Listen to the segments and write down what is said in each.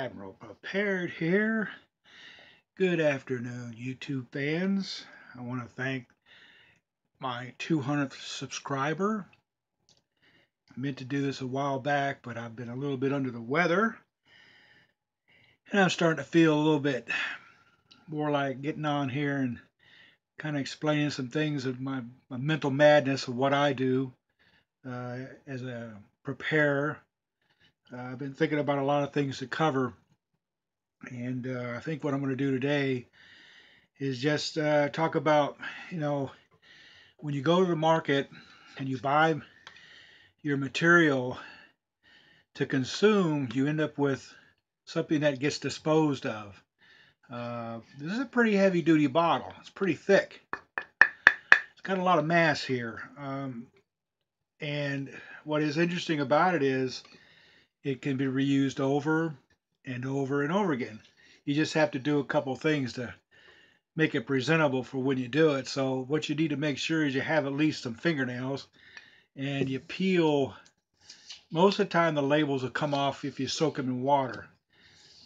Admiral Prepared here. Good afternoon, YouTube fans. I want to thank my 200th subscriber. I meant to do this a while back, but I've been a little bit under the weather. And I'm starting to feel a little bit more like getting on here and kind of explaining some things of my mental madness of what I do as a preparer. I've been thinking about a lot of things to cover. And I think what I'm going to do today is just talk about, when you go to the market and you buy your material to consume, you end up with something that gets disposed of. This is a pretty heavy duty bottle. It's pretty thick. It's got a lot of mass here. And what is interesting about it is it can be reused over and over and over again. You just have to do a couple things to make it presentable for when you do it. So what you need to make sure is you have at least some fingernails, and you peel. Most of the time the labels will come off if you soak them in water.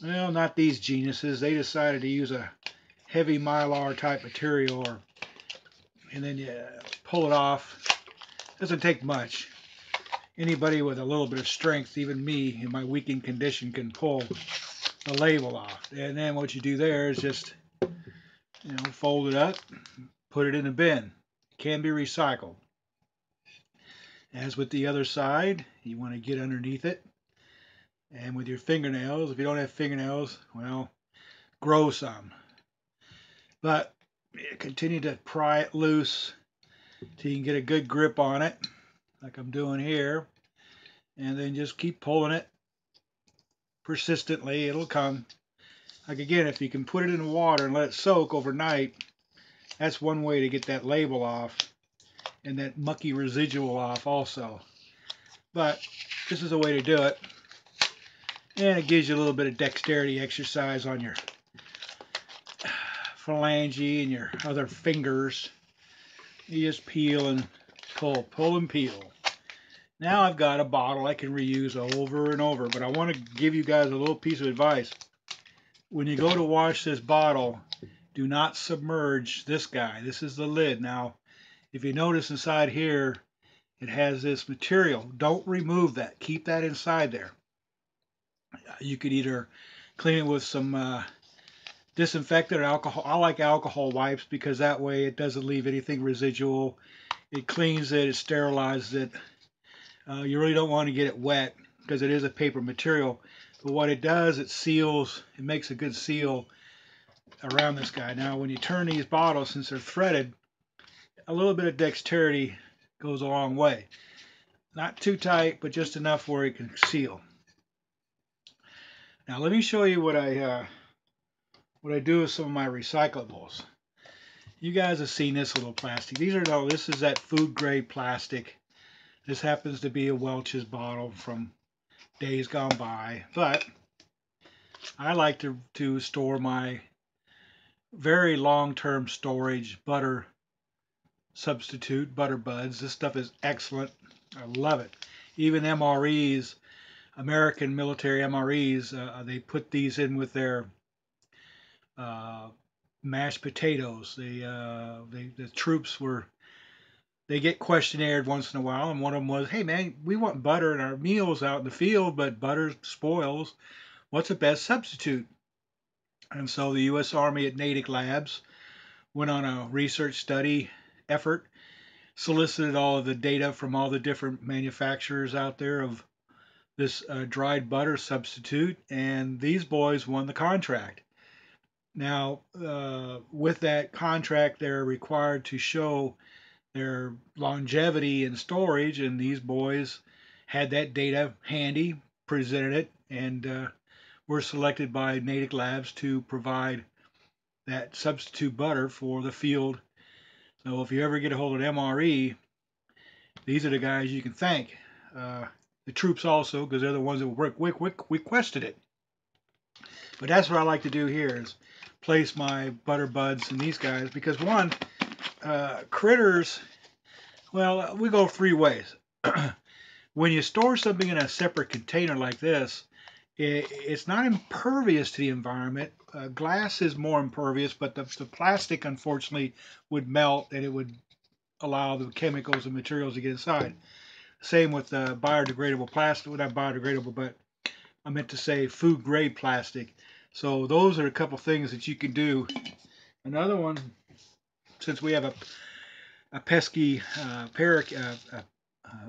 Well, not these geniuses. They decided to use a heavy mylar type material, and then you pull it off. Doesn't take much. Anybody with a little bit of strength, even me in my weakened condition, can pull the label off. And then what you do there is just, fold it up, put it in a bin. It can be recycled. As with the other side, you want to get underneath it. And with your fingernails, if you don't have fingernails, well, grow some. But continue to pry it loose till you can get a good grip on it, like I'm doing here. And then just keep pulling it persistently. It'll come. Like again, if you can put it in the water and let it soak overnight, that's one way to get that label off and that mucky residual off also. But this is a way to do it. And it gives you a little bit of dexterity exercise on your phalange and your other fingers. You just peel and pull and peel. Now I've got a bottle I can reuse over and over, but I want to give you guys a little piece of advice. When you go to wash this bottle, do not submerge this guy. This is the lid. Now, if you notice inside here, it has this material. Don't remove that. Keep that inside there. You could either clean it with some disinfectant or alcohol. I like alcohol wipes because that way it doesn't leave anything residual. It cleans it, it sterilizes it. You really don't want to get it wet because it is a paper material. But what it does, it seals, it makes a good seal around this guy. Now when you turn these bottles, since they're threaded, a little bit of dexterity goes a long way. Not too tight, but just enough where it can seal. Now let me show you what I do with some of my recyclables. You guys have seen this little plastic. This is that food grade plastic. This happens to be a Welch's bottle from days gone by, but I like to store my very long-term storage butter substitute, butter buds. This stuff is excellent. I love it. Even MREs, American military MREs, they put these in with their mashed potatoes. The troops they get questionnaire once in a while, and one of them was, hey man, we want butter in our meals out in the field, but butter spoils. What's the best substitute? And so the U.S. Army at Natick Labs went on a research study effort, solicited all of the data from all the different manufacturers out there of this dried butter substitute, and these boys won the contract. Now, with that contract, they're required to show their longevity in storage, and these boys had that data handy, presented it, and were selected by Natick Labs to provide that substitute butter for the field. So if you ever get a hold of MRE, these are the guys you can thank. The troops also, because they're the ones that requested it. But that's what I like to do here, is place my butter buds in these guys, because one, critters, well, we go three ways. When you store something in a separate container like this, It's not impervious to the environment. Glass is more impervious, but the plastic, unfortunately, would melt and it would allow the chemicals and materials to get inside. Same with biodegradable plastic. Well, not biodegradable, but I meant to say food grade plastic. So those are a couple things that you can do. Another one, since we have a pesky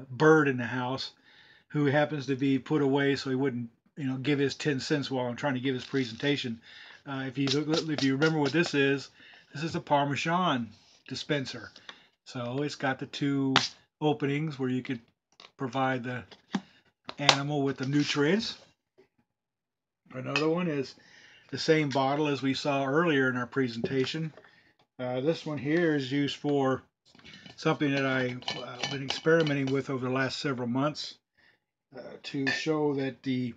bird in the house who happens to be put away so he wouldn't, give his 10 cents while I'm trying to give his presentation. If you remember what this is a Parmesan dispenser. So it's got the two openings where you could provide the animal with the nutrients. Another one is the same bottle as we saw earlier in our presentation. This one here is used for something that I've been experimenting with over the last several months to show that the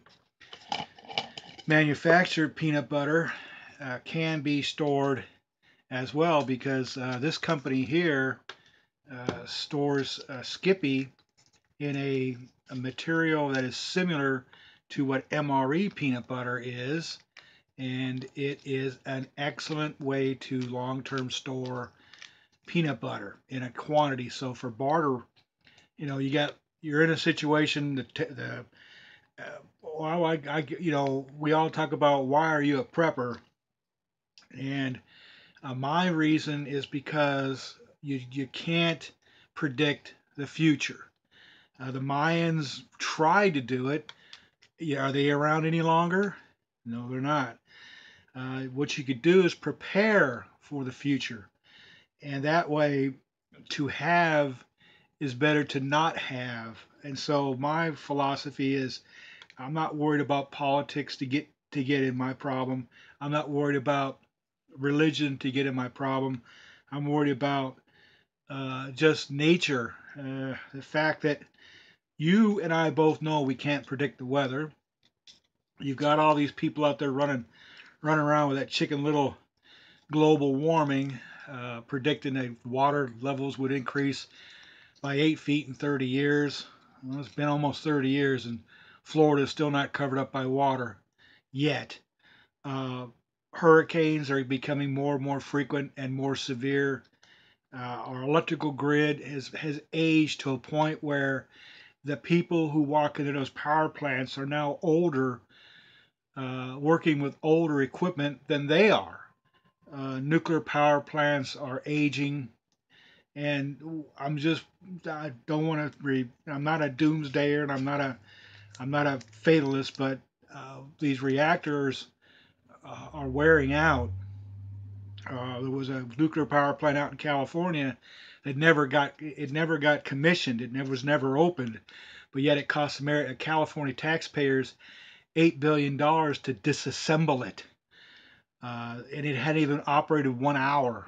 manufactured peanut butter can be stored as well, because this company here stores Skippy in a material that is similar to what MRE peanut butter is, and it is an excellent way to long-term store peanut butter in a quantity. So for barter, you're in a situation well, we all talk about why are you a prepper, and my reason is because you can't predict the future. The Mayans tried to do it. Yeah, are they around any longer? No, they're not. What you could do is prepare for the future, and that way, to have is better to not have. And so my philosophy is, I'm not worried about politics to get in my problem. I'm not worried about religion to get in my problem. I'm worried about just nature. The fact that you and I both know we can't predict the weather. You've got all these people out there running around with that chicken little global warming, predicting that water levels would increase by 8 feet in 30 years. Well, it's been almost 30 years, and Florida is still not covered up by water yet. Uh, Hurricanes are becoming more and more frequent and more severe. Our electrical grid has aged to a point where the people who walk into those power plants are now older, working with older equipment than they are. Nuclear power plants are aging, and I don't want to I'm not a doomsdayer, and I'm not a fatalist, but these reactors are wearing out. There was a nuclear power plant out in California that never got commissioned. Was never opened, but yet it cost California taxpayers $8 billion to disassemble it, and it hadn't even operated 1 hour.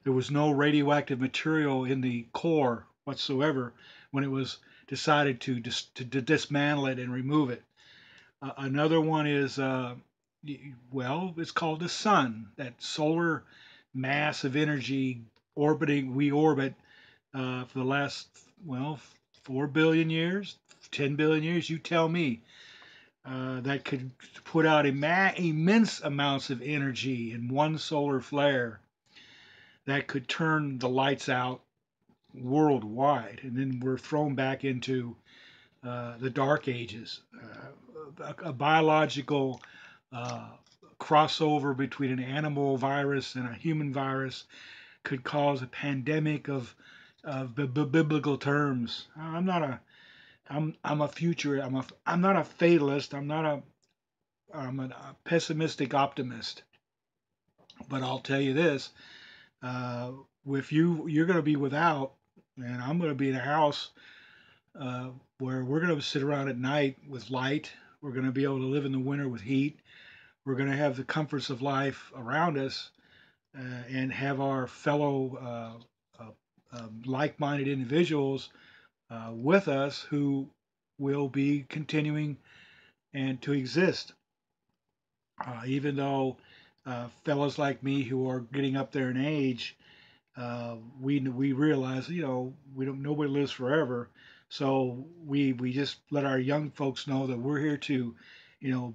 There was no radioactive material in the core whatsoever when it was decided to dismantle it and remove it. Another one is, well, it's called the sun, that solar mass of energy orbiting. We orbit for the last, well, 4 billion years, 10 billion years, you tell me. That could put out immense amounts of energy in one solar flare that could turn the lights out worldwide. And then we're thrown back into the dark ages. A biological uh, crossover between an animal virus and a human virus could cause a pandemic of biblical terms. I'm a future. I'm not a fatalist. I'm a pessimistic optimist. But I'll tell you this: uh, if you're going to be without, and I'm going to be in a house uh, where we're going to sit around at night with light. We're going to be able to live in the winter with heat. We're going to have the comforts of life around us, and have our fellow like-minded individuals with us who will be continuing and to exist. Even though fellows like me who are getting up there in age, we realize, we don't nobody lives forever, so we just let our young folks know that we're here to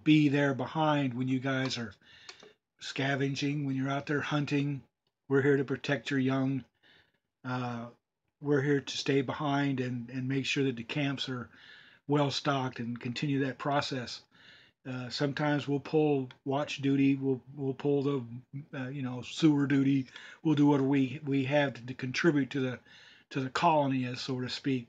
be there behind when you guys are scavenging, when you're out there hunting. We're here to protect your young. Uh, we're here to stay behind and make sure that the camps are well stocked and continue that process. Sometimes we'll pull watch duty, we'll pull the sewer duty. We'll do whatever we have to contribute to the colony, as so to speak.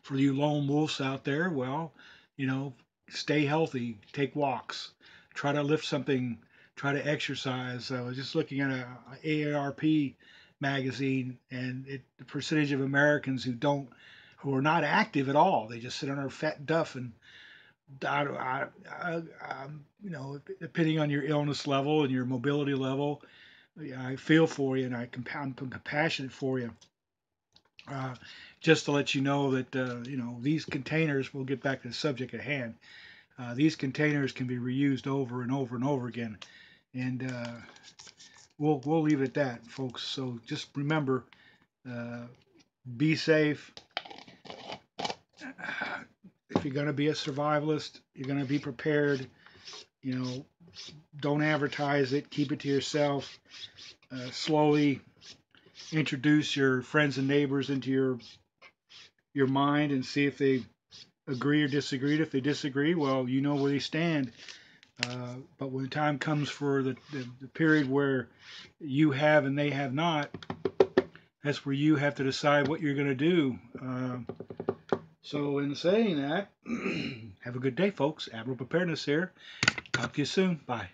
For you lone wolves out there, well, you know, stay healthy, take walks, try to lift something, try to exercise. I was just looking at a AARP magazine, and the percentage of Americans who are not active at all, they just sit on their fat duff and depending on your illness level and your mobility level, yeah, I feel for you and I'm compassionate for you. Uh, just to let you know that these containers. We'll get back to the subject at hand. These containers can be reused over and over and over again, and we'll leave it at that, folks. So just remember, uh, be safe. If you're going to be a survivalist, you're going to be prepared. You know, don't advertise it. Keep it to yourself. Slowly introduce your friends and neighbors into your mind and see if they agree or disagree. If they disagree, well, you know where they stand. But when the time comes for the period where you have and they have not, that's where you have to decide what you're going to do. So, in saying that, have a good day, folks. Admiral Preparedness here. Talk to you soon. Bye.